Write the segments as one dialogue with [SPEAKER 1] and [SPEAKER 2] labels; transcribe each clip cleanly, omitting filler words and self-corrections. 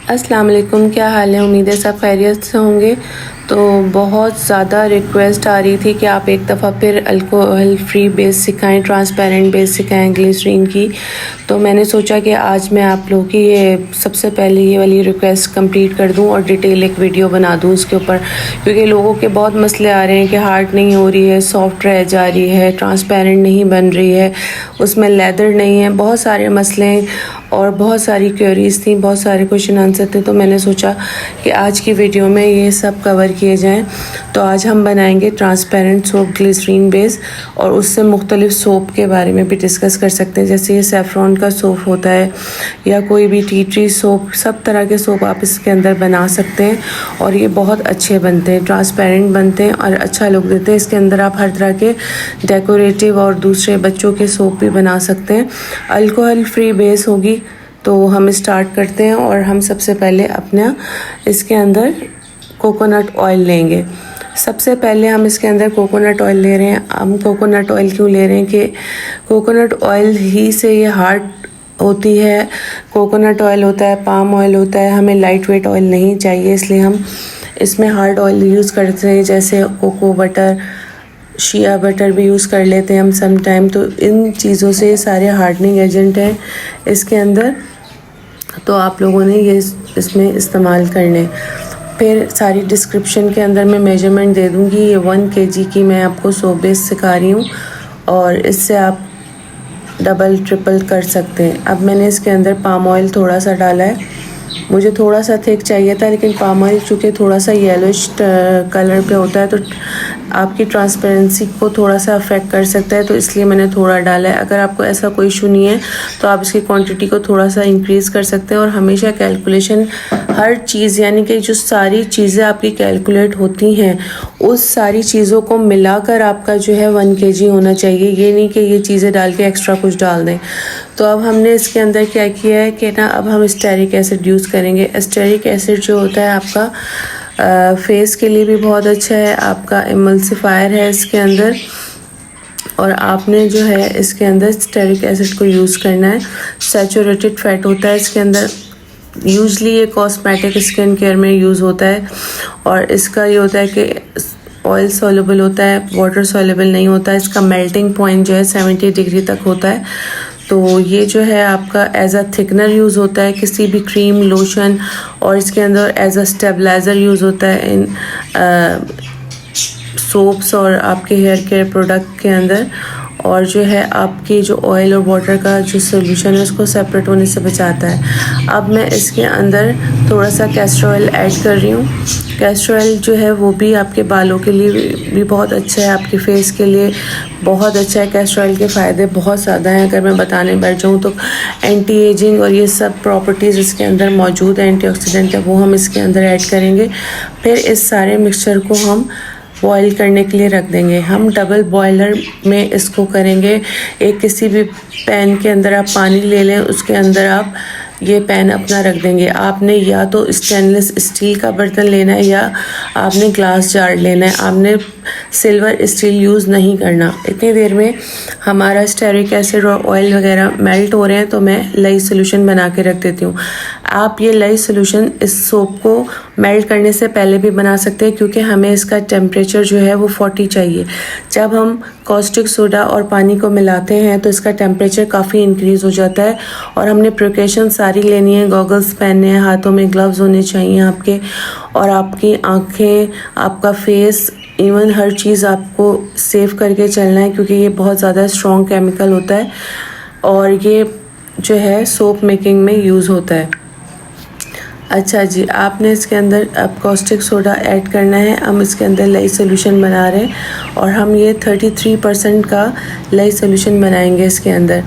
[SPEAKER 1] अस्सलाम वालेकुम, क्या हाल है। उम्मीद है सब खैरियत से होंगे। तो बहुत ज़्यादा रिक्वेस्ट आ रही थी कि आप एक दफ़ा फिर अल्कोहल फ्री बेस सिखाएं, ट्रांसपेरेंट बेस सिखाएं ग्लिसरीन की। तो मैंने सोचा कि आज मैं आप लोगों की ये सबसे पहले ये वाली रिक्वेस्ट कंप्लीट कर दूं और डिटेल एक वीडियो बना दूं उसके ऊपर, क्योंकि लोगों के बहुत मसले आ रहे हैं कि हार्ड नहीं हो रही है, सॉफ्ट रह जा रही है, ट्रांसपेरेंट नहीं बन रही है, उसमें लेदर नहीं है, बहुत सारे मसले हैं और बहुत सारी क्वेरीज थी, बहुत सारे क्वेश्चन आंसर थे। तो मैंने सोचा कि आज की वीडियो में ये सब कवर किए जाएं। तो आज हम बनाएंगे ट्रांसपेरेंट सोप ग्लिसरीन बेस और उससे मुख्तलिफ सोप के बारे में भी डिस्कस कर सकते हैं, जैसे ये सेफ्रॉन का सोप होता है या कोई भी टी ट्री सोप, सब तरह के सोप आप इसके अंदर बना सकते हैं और ये बहुत अच्छे बनते हैं, ट्रांसपेरेंट बनते हैं और अच्छा लुक देते हैं। इसके अंदर आप हर तरह के डेकोरेटिव और दूसरे बच्चों के सोप भी बना सकते हैं। अल्कोहल फ्री बेस होगी। तो हम स्टार्ट करते हैं और हम सबसे पहले अपना इसके अंदर कोकोनट ऑयल लेंगे। सबसे पहले हम इसके अंदर कोकोनट ऑयल ले रहे हैं। हम कोकोनट ऑयल क्यों ले रहे हैं कि कोकोनट ऑयल ही से ये हार्ड होती है। कोकोनट ऑयल होता है, पाम ऑयल होता है, हमें लाइट वेट ऑयल नहीं चाहिए, इसलिए हम इसमें हार्ड ऑयल यूज़ करते हैं, जैसे कोको बटर, शिया बटर भी यूज़ कर लेते हैं हम सम टाइम। तो इन चीज़ों से सारे हार्डनिंग एजेंट हैं इसके अंदर, तो आप लोगों ने ये इसमें इस्तेमाल करने। फिर सारी डिस्क्रिप्शन के अंदर मैं मेजरमेंट दे दूँगी। ये 1 kg की मैं आपको सोप बेस सिखा रही हूँ और इससे आप डबल ट्रिपल कर सकते हैं। अब मैंने इसके अंदर पाम ऑयल थोड़ा सा डाला है, मुझे थोड़ा सा थिक चाहिए था, लेकिन पाम ऑयल चूँकि थोड़ा सा येलोइश कलर पे होता है तो आपकी ट्रांसपेरेंसी को थोड़ा सा अफेक्ट कर सकता है, तो इसलिए मैंने थोड़ा डाला है। अगर आपको ऐसा कोई इशू नहीं है तो आप इसकी क्वांटिटी को थोड़ा सा इंक्रीज़ कर सकते हैं। और हमेशा कैलकुलेशन हर चीज़, यानी कि जो सारी चीज़ें आपकी कैलकुलेट होती हैं उस सारी चीज़ों को मिलाकर आपका जो है 1 kg होना चाहिए। ये नहीं कि ये चीज़ें डाल के एक्स्ट्रा कुछ डाल दें। तो अब हमने इसके अंदर क्या किया है कि ना, अब हम स्टेरिक एसिड यूज़ करेंगे। स्टेरिक एसिड जो होता है आपका फेस के लिए भी बहुत अच्छा है, आपका इमल्सिफायर है इसके अंदर, और आपने जो है इसके अंदर स्टेरिक एसिड को यूज़ करना है। सैचुरेटेड फैट होता है इसके अंदर, यूजली ये कॉस्मेटिक स्किन केयर में यूज़ होता है और इसका ये होता है कि ऑयल सॉल्युबल होता है, वाटर सॉल्युबल नहीं होता है। इसका मेल्टिंग पॉइंट जो है 70 डिग्री तक होता है। तो ये जो है आपका एज अ थिकनर यूज़ होता है किसी भी क्रीम, लोशन, और इसके अंदर एज अ स्टेबलाइज़र यूज़ होता है इन सोप्स और आपके हेयर केयर प्रोडक्ट के अंदर। और जो है आपकी जो ऑयल और वाटर का जो सोल्यूशन है उसको सेपरेट होने से बचाता है। अब मैं इसके अंदर थोड़ा सा कैस्टर ऑयल ऐड कर रही हूँ। कैस्टर ऑयल जो है वो भी आपके बालों के लिए भी बहुत अच्छा है, आपके फेस के लिए बहुत अच्छा है। कैस्टर ऑयल के फ़ायदे बहुत ज़्यादा हैं, अगर मैं बताने बैठ जाऊँ तो एंटी एजिंग और ये सब प्रॉपर्टीज़ इसके अंदर मौजूद है, एंटीऑक्सीडेंट है, वो हम इसके अंदर ऐड करेंगे। फिर इस सारे मिक्सचर को हम बॉईल करने के लिए रख देंगे। हम डबल बॉयलर में इसको करेंगे। एक किसी भी पैन के अंदर आप पानी ले लें, उसके अंदर आप ये पैन अपना रख देंगे। आपने या तो स्टेनलेस स्टील का बर्तन लेना है या आपने ग्लास जार लेना है, आपने सिल्वर स्टील यूज़ नहीं करना। इतनी देर में हमारा स्टेरिक एसिड और ऑयल वगैरह मेल्ट हो रहे हैं, तो मैं लई सोल्यूशन बना के रख देती हूँ। आप ये लई सोल्यूशन इस सोप को मेल्ट करने से पहले भी बना सकते हैं, क्योंकि हमें इसका टेम्परेचर जो है वो 40 चाहिए। जब हम कॉस्टिक सोडा और पानी को मिलाते हैं तो इसका टेम्परेचर काफ़ी इंक्रीज़ हो जाता है और हमने प्रिकॉशन सारी लेनी है। गॉगल्स पहनने हैं, हाथों में ग्लव्स होने चाहिए आपके, और आपकी आँखें, आपका फेस, इवन हर चीज़ आपको सेव करके चलना है, क्योंकि ये बहुत ज़्यादा स्ट्रॉन्ग केमिकल होता है और ये जो है सोप मेकिंग में यूज़ होता है। अच्छा जी, आपने इसके अंदर अब कॉस्टिक सोडा ऐड करना है। हम इसके अंदर लई सोल्यूशन बना रहे हैं और हम ये 33% का लई सोल्यूशन बनाएंगे इसके अंदर।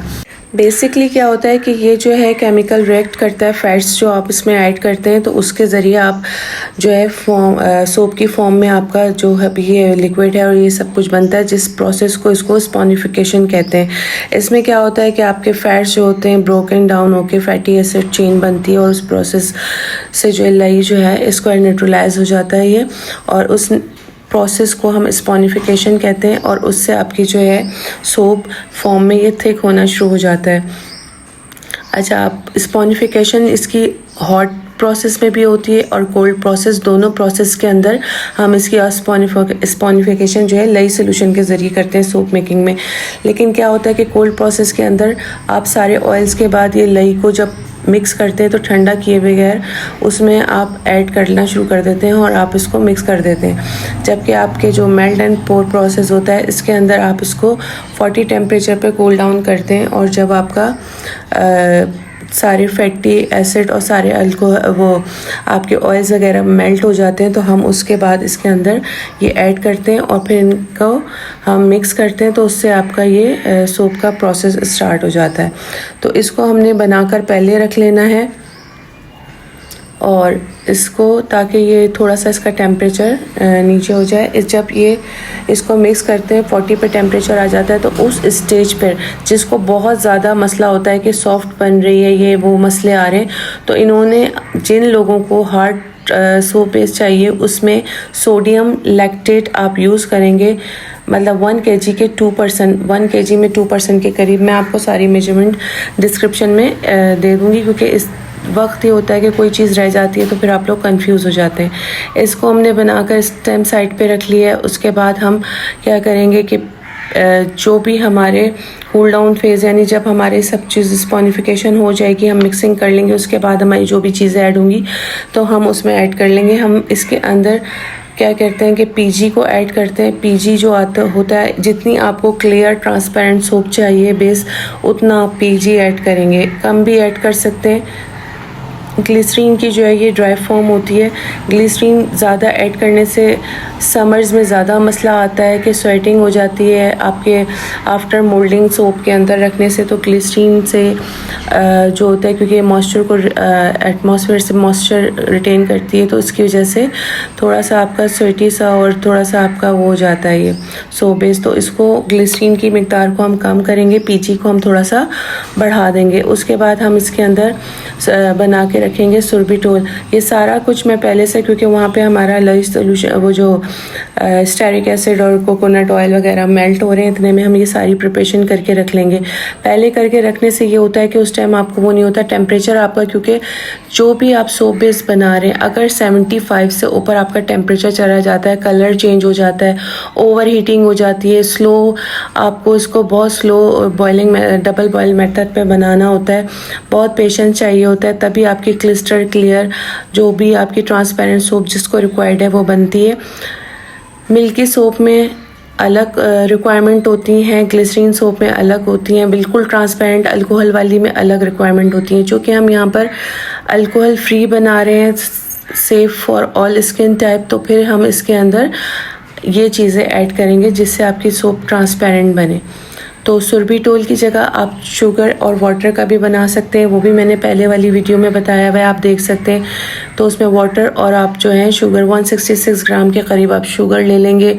[SPEAKER 1] बेसिकली क्या होता है कि ये जो है केमिकल रिएक्ट करता है, फैट्स जो आप इसमें ऐड करते हैं तो उसके ज़रिए आप जो है सोप की फॉर्म में आपका जो है ये लिक्विड है और ये सब कुछ बनता है, जिस प्रोसेस को इसको स्पॉनिफिकेशन कहते हैं। इसमें क्या होता है कि आपके फैट्स जो होते हैं ब्रोकन डाउन होकर फैटी एसिड चेन बनती है और उस प्रोसेस से जो लई जो है इसको न्यूट्रलाइज हो जाता है ये, और उस प्रोसेस को हम स्पॉनिफिकेशन कहते हैं और उससे आपकी जो है सोप फॉर्म में ये थिक होना शुरू हो जाता है। अच्छा, आप स्पॉनिफिकेशन इसकी हॉट प्रोसेस में भी होती है और कोल्ड प्रोसेस, दोनों प्रोसेस के अंदर हम इसकी स्पॉनिफिकेशन जो है लई सोल्यूशन के ज़रिए करते हैं सोप मेकिंग में। लेकिन क्या होता है कि कोल्ड प्रोसेस के अंदर आप सारे ऑयल्स के बाद ये लई को जब मिक्स करते हैं तो ठंडा किए बगैर उसमें आप ऐड करना शुरू कर देते हैं और आप इसको मिक्स कर देते हैं। जबकि आपके जो मेल्ट एंड पोर प्रोसेस होता है इसके अंदर आप इसको 40 टेम्परेचर पे कूल डाउन करते हैं और जब आपका सारे फैटी एसिड और सारे वो आपके ऑयल्स वगैरह मेल्ट हो जाते हैं तो हम उसके बाद इसके अंदर ये ऐड करते हैं और फिर इनको हम मिक्स करते हैं तो उससे आपका ये सोप का प्रोसेस स्टार्ट हो जाता है। तो इसको हमने बनाकर पहले रख लेना है और इसको ताकि ये थोड़ा सा इसका टेम्परेचर नीचे हो जाए। जब ये इसको मिक्स करते हैं 40 पे टेम्परेचर आ जाता है तो उस स्टेज पर जिसको बहुत ज़्यादा मसला होता है कि सॉफ्ट बन रही है, ये वो मसले आ रहे हैं, तो इन्होंने जिन लोगों को हार्ड सोप बेस चाहिए उसमें सोडियम लैक्टेट आप यूज़ करेंगे। मतलब 1 kg के 2%, 1 kg में 2% के करीब। मैं आपको सारी मेजरमेंट डिस्क्रिप्शन में दे दूँगी क्योंकि इस वक्त ये होता है कि कोई चीज़ रह जाती है तो फिर आप लोग कंफ्यूज हो जाते हैं। इसको हमने बनाकर इस टाइम साइड पे रख लिया है। उसके बाद हम क्या करेंगे कि जो भी हमारे कूल डाउन फेज़ यानी जब हमारे सब चीज़ स्पॉनिफिकेशन हो जाएगी, हम मिक्सिंग कर लेंगे, उसके बाद हमारी जो भी चीज़ें ऐड होंगी तो हम उसमें ऐड कर लेंगे। हम इसके अंदर क्या करते हैं कि पीजी को ऐड करते हैं। पीजी जो होता है, जितनी आपको क्लियर ट्रांसपेरेंट सोप चाहिए बेस उतना आप पीजी ऐड करेंगे, कम भी ऐड कर सकते हैं। ग्लिसरीन की जो है ये ड्राई फॉर्म होती है। ग्लिसरीन ज़्यादा ऐड करने से समर्स में ज़्यादा मसला आता है कि स्वेटिंग हो जाती है आपके आफ्टर मोल्डिंग सोप के अंदर रखने से। तो ग्लिसरीन से जो होता है क्योंकि मॉइस्चर को एटमॉस्फेयर से मॉइस्चर रिटेन करती है तो इसकी वजह से थोड़ा सा आपका स्वेटी सा और थोड़ा सा आपका वो हो जाता है ये सोप बेस। तो इसको ग्लिसरीन की मिकदार को हम कम करेंगे, पीजी को हम थोड़ा सा बढ़ा देंगे। उसके बाद हम इसके अंदर बना के रखेंगे सुरबिटोल। ये सारा कुछ मैं पहले से, क्योंकि वहाँ पे हमारा लई सोल्यूशन वो जो स्टेरिक एसिड और कोकोनट ऑयल वगैरह मेल्ट हो रहे हैं, इतने में हम ये सारी प्रिपरेशन करके रख लेंगे। पहले करके रखने से ये होता है कि उस टाइम आपको वो नहीं होता टेम्परेचर आपका, क्योंकि जो भी आप सोप बेस बना रहे हैं अगर 75 से ऊपर आपका टेम्परेचर चला जाता है, कलर चेंज हो जाता है, ओवर हीटिंग हो जाती है, स्लो आपको इसको बहुत slow boiling double boil method पे बनाना होता है, बहुत पेशेंस चाहिए होता है, तभी आपकी क्लिस्टर क्लियर जो भी आपकी ट्रांसपेरेंट सोप जिसको रिक्वायर्ड है वो बनती है। मिल्की सोप में अलग रिक्वायरमेंट होती हैं, ग्लिसरीन सोप में अलग होती हैं, बिल्कुल ट्रांसपेरेंट अल्कोहल वाली में अलग रिक्वायरमेंट होती हैं। चूँकि हम यहाँ पर अल्कोहल फ्री बना रहे हैं, safe for all skin type, तो फिर हम इसके अंदर ये चीज़ें ऐड करेंगे जिससे आपकी सोप ट्रांसपेरेंट बने। तो सुरबिटोल की जगह आप शुगर और वाटर का भी बना सकते हैं, वो भी मैंने पहले वाली वीडियो में बताया हुआ है, आप देख सकते हैं। तो उसमें वाटर और आप जो है शुगर 166 ग्राम के करीब आप शुगर ले लेंगे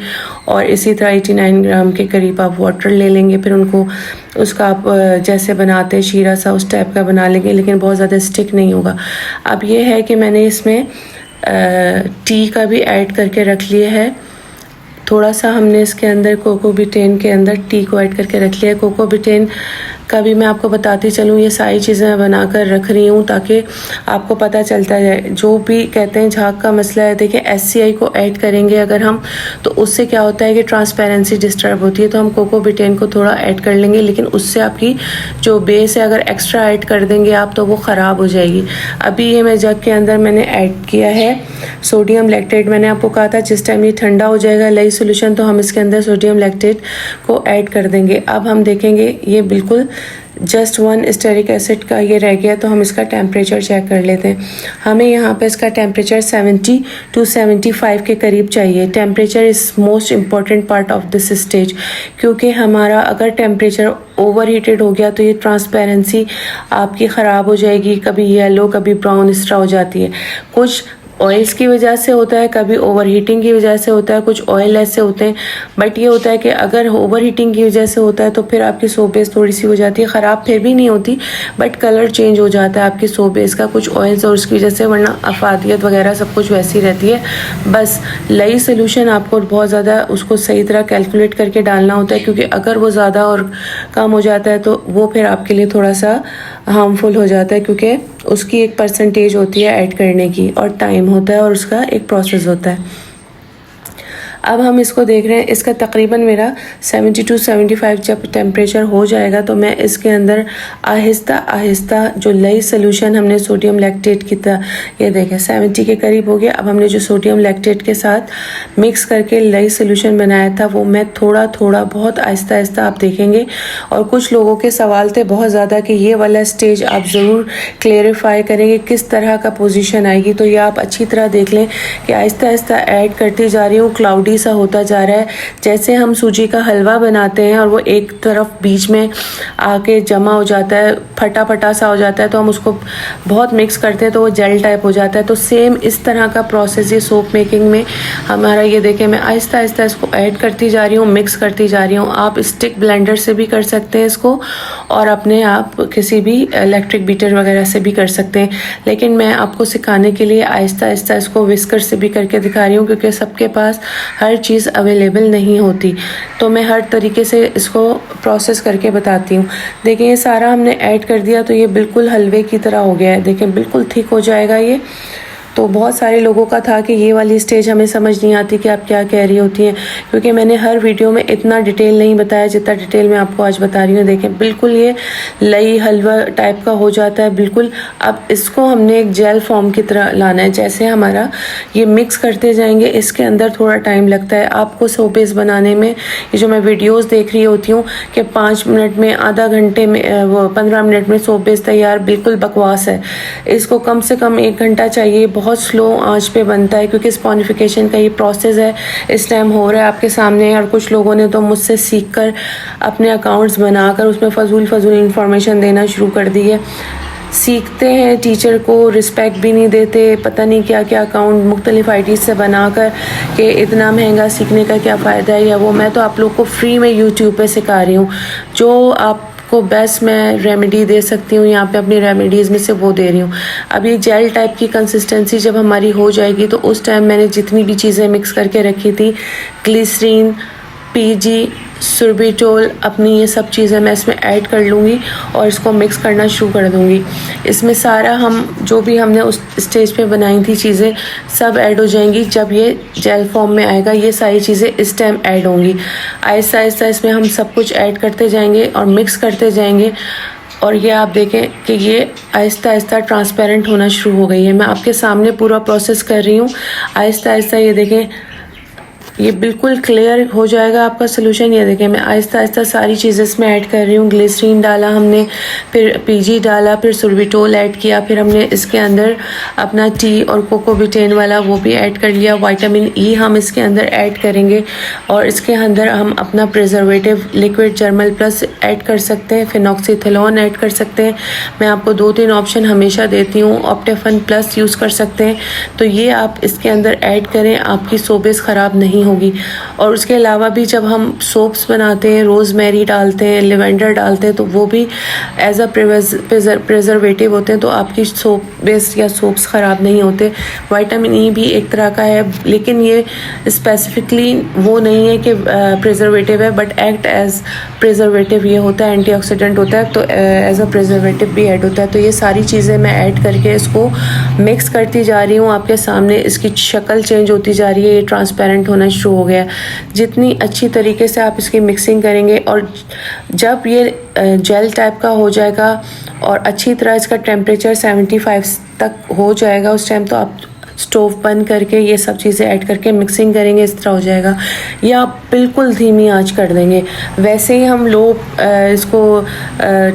[SPEAKER 1] और इसी तरह 89 ग्राम के करीब आप वाटर ले लेंगे। फिर उनको उसका आप जैसे बनाते हैं शीरा सा उस टाइप का बना लेंगे, लेकिन बहुत ज़्यादा स्टिक नहीं होगा। अब ये है कि मैंने इसमें टी का भी ऐड करके रख लिया है। थोड़ा सा हमने इसके अंदर कोकोबिटेन के अंदर टी को ऐड करके रख लिया है। कोकोबिटेन का भी मैं आपको बताती चलूँ, ये सारी चीज़ें मैं बनाकर रख रही हूँ ताकि आपको पता चलता जाए। जो भी कहते हैं झाग का मसला है, देखिए SCI को ऐड करेंगे अगर हम तो उससे क्या होता है कि ट्रांसपेरेंसी डिस्टर्ब होती है, तो हम कोकोबिटेन को थोड़ा ऐड कर लेंगे, लेकिन उससे आपकी जो बेस है अगर एक्स्ट्रा ऐड कर देंगे आप तो वो ख़राब हो जाएगी। अभी ये मैं जग के अंदर मैंने ऐड किया है सोडियम लैक्टेट। मैंने आपको कहा था जिस टाइम ये ठंडा हो जाएगा लई सोल्यूशन तो हम इसके अंदर सोडियम लैक्टेट को ऐड कर देंगे। अब हम देखेंगे ये बिल्कुल जस्ट 1 स्टेरिक एसिड का ये रह गया, तो हम इसका टेम्परेचर चेक कर लेते हैं। हमें यहाँ पे इसका टेम्परेचर 70 to 75 के करीब चाहिए। Temperature is most important part of this stage, क्योंकि हमारा अगर टेम्परेचर ओवर हीटेड हो गया तो ये ट्रांसपेरेंसी आपकी ख़राब हो जाएगी, कभी येलो कभी ब्राउन इस तरह हो जाती है। कुछ ऑयल्स की वजह से होता है, कभी ओवर हीटिंग की वजह से होता है, कुछ ऑयल ऐसे होते हैं। बट ये होता है कि अगर ओवर हीटिंग की वजह से होता है तो फिर आपकी सोप बेस थोड़ी सी हो जाती है ख़राब, फिर भी नहीं होती बट कलर चेंज हो जाता है आपकी सोप बेस का कुछ ऑयल्स और उसकी वजह से, वरना अफादियत वगैरह सब कुछ वैसी रहती है। बस लई सोल्यूशन आपको बहुत ज़्यादा उसको सही तरह कैलकुलेट करके डालना होता है, क्योंकि अगर वो ज़्यादा और कम हो जाता है तो वो फिर आपके लिए थोड़ा सा हार्मफुल हो जाता है, क्योंकि उसकी एक परसेंटेज होती है ऐड करने की, और टाइम होता है, और उसका एक प्रोसेस होता है। अब हम इसको देख रहे हैं, इसका तकरीबन मेरा 72 75 जब टेम्परेचर हो जाएगा तो मैं इसके अंदर आहिस्ता आहिस्ता जो लई सोल्यूशन हमने सोडियम लैक्टेट की था, ये देखें 70 के करीब हो गया। अब हमने जो सोडियम लैक्टेट के साथ मिक्स करके लई सोल्यूशन बनाया था वो मैं थोड़ा थोड़ा बहुत आहिस्ता आहिस्ता आप देखेंगे। और कुछ लोगों के सवाल थे बहुत ज़्यादा कि ये वाला स्टेज आप ज़रूर क्लेरिफाई करेंगे किस तरह का पोजीशन आएगी, तो ये आप अच्छी तरह देख लें कि आहिस्ता आहिस्ता ऐड करती जा रही हूँ। क्लाउडी सा होता जा रहा है, जैसे हम सूजी का हलवा बनाते हैं और वो एक तरफ बीच में आके जमा हो जाता है, फटा फटा सा हो जाता है, तो हम उसको बहुत मिक्स करते हैं तो वो जेल टाइप हो जाता है। तो सेम इस तरह का प्रोसेस ये सोप मेकिंग में हमारा, ये देखें मैं आहिस्ता आहिस्ता इसको ऐड करती जा रही हूँ, मिक्स करती जा रही हूँ। आप स्टिक ब्लेंडर से भी कर सकते हैं इसको, और अपने आप किसी भी इलेक्ट्रिक बीटर वगैरह से भी कर सकते हैं, लेकिन मैं आपको सिखाने के लिए आहिस्ता आहिस्ता इसको विस्कर से भी करके दिखा रही हूँ, क्योंकि सबके पास हर चीज़ अवेलेबल नहीं होती, तो मैं हर तरीके से इसको प्रोसेस करके बताती हूँ। देखिए ये सारा हमने ऐड कर दिया तो ये बिल्कुल हलवे की तरह हो गया है, देखें बिल्कुल थिक हो जाएगा ये। तो बहुत सारे लोगों का था कि ये वाली स्टेज हमें समझ नहीं आती कि आप क्या कह रही होती हैं, क्योंकि मैंने हर वीडियो में इतना डिटेल नहीं बताया जितना डिटेल मैं आपको आज बता रही हूँ। देखें बिल्कुल ये लई हलवा टाइप का हो जाता है बिल्कुल। अब इसको हमने एक जेल फॉर्म की तरह लाना है, जैसे हमारा ये मिक्स करते जाएंगे, इसके अंदर थोड़ा टाइम लगता है आपको सोपेस बनाने में। ये जो मैं वीडियोज़ देख रही होती हूँ कि 5 मिनट में, आधा घंटे में, वो 15 मिनट में सोपेस तैयार, बिल्कुल बकवास है। इसको कम से कम 1 घंटा चाहिए, बहुत स्लो आंच पे बनता है, क्योंकि स्पॉनिफिकेशन का ये प्रोसेस है इस टाइम हो रहा है आपके सामने। और कुछ लोगों ने तो मुझसे सीखकर अपने अकाउंट्स बनाकर उसमें फजूल इंफॉर्मेशन देना शुरू कर दी है। सीखते हैं, टीचर को रिस्पेक्ट भी नहीं देते, पता नहीं क्या क्या अकाउंट मुख्तलिफ आईडी से बनाकर कि इतना महंगा सीखने का क्या फ़ायदा है या वो। मैं तो आप लोग को फ्री में यूट्यूब पे सिखा रही हूँ, जो आप को बेस्ट मैं रेमेडी दे सकती हूँ यहाँ पे अपनी रेमेडीज़ में से वो दे रही हूँ। अब ये जेल टाइप की कंसिस्टेंसी जब हमारी हो जाएगी तो उस टाइम मैंने जितनी भी चीज़ें मिक्स करके रखी थी, ग्लिसरीन, पीजी, सुरबिटोल, अपनी ये सब चीज़ें मैं इसमें ऐड कर लूँगी और इसको मिक्स करना शुरू कर दूँगी। इसमें सारा हम जो भी हमने उस स्टेज पे बनाई थी चीज़ें सब ऐड हो जाएंगी। जब ये जेल फॉर्म में आएगा ये सारी चीज़ें इस टाइम ऐड होंगी। आहिस्ता आहिस्ता इसमें हम सब कुछ ऐड करते जाएंगे और मिक्स करते जाएंगे, और ये आप देखें कि ये आहिस्ता आहिस्ता ट्रांसपेरेंट होना शुरू हो गई है। मैं आपके सामने पूरा प्रोसेस कर रही हूँ, आहिस्ता आहिस्ता ये देखें ये बिल्कुल क्लियर हो जाएगा आपका सोल्यूशन। ये देखें मैं आहिस्ता आहिस्ता सारी चीज़ें इसमें ऐड कर रही हूँ। ग्लिसरीन डाला हमने, फिर पीजी डाला, फिर सुरबिटोल ऐड किया, फिर हमने इसके अंदर अपना टी और कोकोबिटेन वाला वो भी ऐड कर लिया। विटामिन ई हम इसके अंदर ऐड करेंगे, और इसके अंदर हम अपना प्रिजर्वेटिव लिक्विड जर्मल प्लस ऐड कर सकते हैं, फिनॉक्सीथिलोन ऐड कर सकते हैं। मैं आपको 2-3 ऑप्शन हमेशा देती हूँ। ऑप्टेफन प्लस यूज़ कर सकते हैं, तो ये आप इसके अंदर ऐड करें, आपकी सोपेस ख़राब नहीं होगी। और उसके अलावा भी जब हम सोप्स बनाते हैं, रोज़मेरी डालते हैं, लिवेंडर डालते हैं, तो वो भी एज अ प्रिजर्वेटिव होते हैं, तो आपकी सोप बेस या सोप्स ख़राब नहीं होते। विटामिन ई भी एक तरह का है, लेकिन ये स्पेसिफिकली वो नहीं है कि प्रिजर्वेटिव है, बट एक्ट एज प्रिजर्वेटिव ये होता है, एंटीऑक्सीडेंट होता है, तो एज अ प्रिजर्वेटिव भी ऐड होता है। तो ये सारी चीज़ें मैं ऐड करके इसको मिक्स करती जा रही हूँ आपके सामने। इसकी शक्ल चेंज होती जा रही है, ये ट्रांसपेरेंट होना शुरू हो गया। जितनी अच्छी तरीके से आप इसकी मिक्सिंग करेंगे, और जब ये जेल टाइप का हो जाएगा और अच्छी तरह इसका टेम्परेचर 75 तक हो जाएगा, उस टाइम तो आप स्टोव बंद करके ये सब चीज़ें ऐड करके मिक्सिंग करेंगे, इस तरह हो जाएगा। या आप बिल्कुल धीमी आंच कर देंगे। वैसे ही हम लो इसको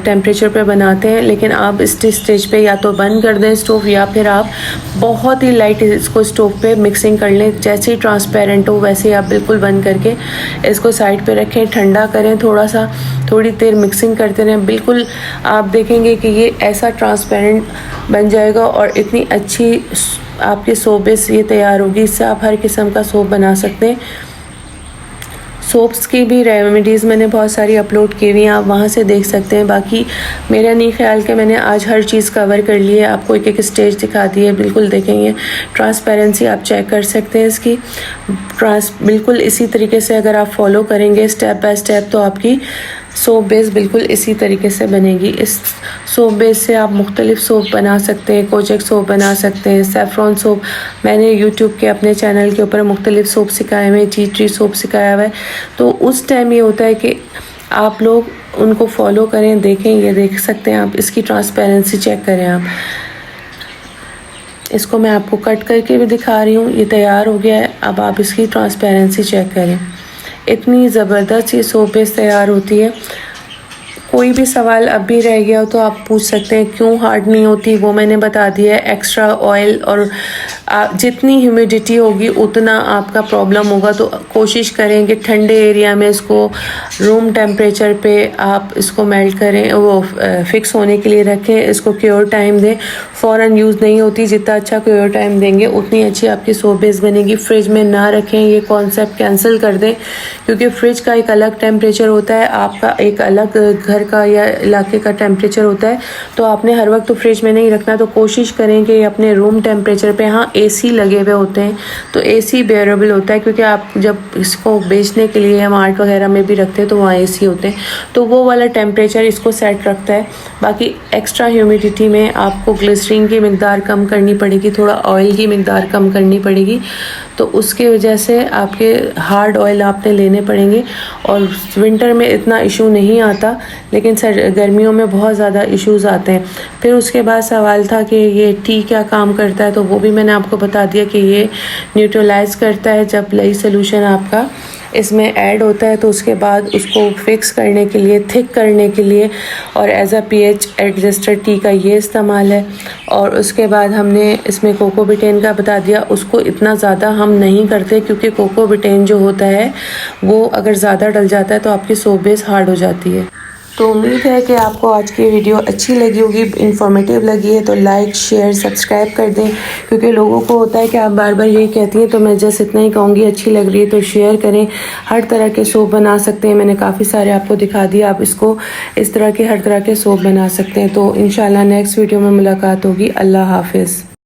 [SPEAKER 1] टेम्परेचर पे बनाते हैं, लेकिन आप इस स्टेज पे या तो बंद कर दें स्टोव, या फिर आप बहुत ही लाइट इसको स्टोव पे मिक्सिंग कर लें। जैसे ही ट्रांसपेरेंट हो वैसे ही आप बिल्कुल बंद करके इसको साइड पे रखें, ठंडा करें थोड़ा सा, थोड़ी देर मिक्सिंग करते रहें। बिल्कुल आप देखेंगे कि ये ऐसा ट्रांसपेरेंट बन जाएगा और इतनी अच्छी आपकी सोप बेस ये तैयार होगी। इससे आप हर किस्म का सोप बना सकते हैं। सोप्स की भी रेमेडीज़ मैंने बहुत सारी अपलोड की हुई हैं, आप वहाँ से देख सकते हैं। बाकी मेरा नहीं ख्याल कि मैंने आज हर चीज़ कवर कर ली है, आपको एक एक स्टेज दिखा दी है। बिल्कुल देखेंगे ट्रांसपेरेंसी आप चेक कर सकते हैं इसकी। बिल्कुल इसी तरीके से अगर आप फॉलो करेंगे स्टेप बाय स्टेप, तो आपकी सोप बेस बिल्कुल इसी तरीके से बनेगी। इस सोप बेस से आप मुख्तलिफ़ सोप बना सकते हैं, कोजेक सोप बना सकते हैं, सेफ्रॉन सोप। मैंने यूट्यूब के अपने चैनल के ऊपर मुख्तलिफ़ सोप सिखाए हुए हैं, टी ट्री सोप सिखाया हुआ है। तो उस टाइम ये होता है कि आप लोग उनको फॉलो करें, देखें, ये देख सकते हैं आप, इसकी ट्रांसपेरेंसी चेक करें आप। इसको मैं आपको कट करके भी दिखा रही हूँ, ये तैयार हो गया है। अब आप इसकी ट्रांसपेरेंसी चेक करें, इतनी ज़बरदस्त ये सोप बेस तैयार होती है। कोई भी सवाल अब भी रह गया हो तो आप पूछ सकते हैं, क्यों हार्ड नहीं होती वो मैंने बता दिया है। एक्स्ट्रा ऑयल और जितनी ह्यूमिडिटी होगी उतना आपका प्रॉब्लम होगा। तो कोशिश करें कि ठंडे एरिया में इसको रूम टेम्परेचर पे आप इसको मेल्ट करें, वो फिक्स होने के लिए रखें। इसको क्योर टाइम दें, फ़ौरन यूज़ नहीं होती। जितना अच्छा क्योर टाइम देंगे उतनी अच्छी आपकी सोप बेस बनेगी। फ्रिज में ना रखें, ये कॉन्सेप्ट कैंसिल कर दें, क्योंकि फ्रिज का एक अलग टेम्परेचर होता है, आपका एक अलग घर का या इलाके का टेम्परेचर होता है। तो आपने हर वक्त तो फ्रिज में नहीं रखना। तो कोशिश करें कि अपने रूम टेम्परेचर पे, हाँ एसी लगे हुए होते हैं तो एसी बेयरेबल होता है, क्योंकि आप जब इसको बेचने के लिए मार्ट वगैरह में भी रखते हैं तो वहाँ एसी होते हैं, तो वो वाला टेम्परेचर इसको सेट रखता है। बाकी एक्स्ट्रा ह्यूमिडिटी में आपको ग्लिसरीन की मिकदार कम करनी पड़ेगी, थोड़ा ऑयल की मिकदार कम करनी पड़ेगी। तो उसकी वजह से आपके हार्ड ऑयल आपने लेने पड़ेंगे। और विंटर में इतना इशू नहीं आता, लेकिन गर्मियों में बहुत ज़्यादा इश्यूज़ आते हैं। फिर उसके बाद सवाल था कि ये टी क्या काम करता है, तो वो भी मैंने आपको बता दिया कि ये न्यूट्रलाइज़ करता है। जब लई सोल्यूशन आपका इसमें ऐड होता है तो उसके बाद उसको फिक्स करने के लिए, थिक करने के लिए, और as a pH adjuster tea का ये इस्तेमाल है। और उसके बाद हमने इसमें कोकोबिटेन का बता दिया। उसको इतना ज़्यादा हम नहीं करते, क्योंकि कोकोबिटेन जो होता है वो अगर ज़्यादा डल जाता है तो आपकी सोप बेस हार्ड हो जाती है। तो उम्मीद है कि आपको आज की वीडियो अच्छी लगी होगी, इन्फॉर्मेटिव लगी है तो लाइक, शेयर, सब्सक्राइब कर दें, क्योंकि लोगों को होता है कि आप बार बार यही कहती हैं, तो मैं जस्ट इतना ही कहूँगी, अच्छी लग रही है तो शेयर करें। हर तरह के सोप बना सकते हैं, मैंने काफ़ी सारे आपको दिखा दिया। आप इसको इस तरह के हर तरह के सोप बना सकते हैं। तो इंशाल्लाह नेक्स्ट वीडियो में मुलाकात होगी। अल्लाह हाफिज़।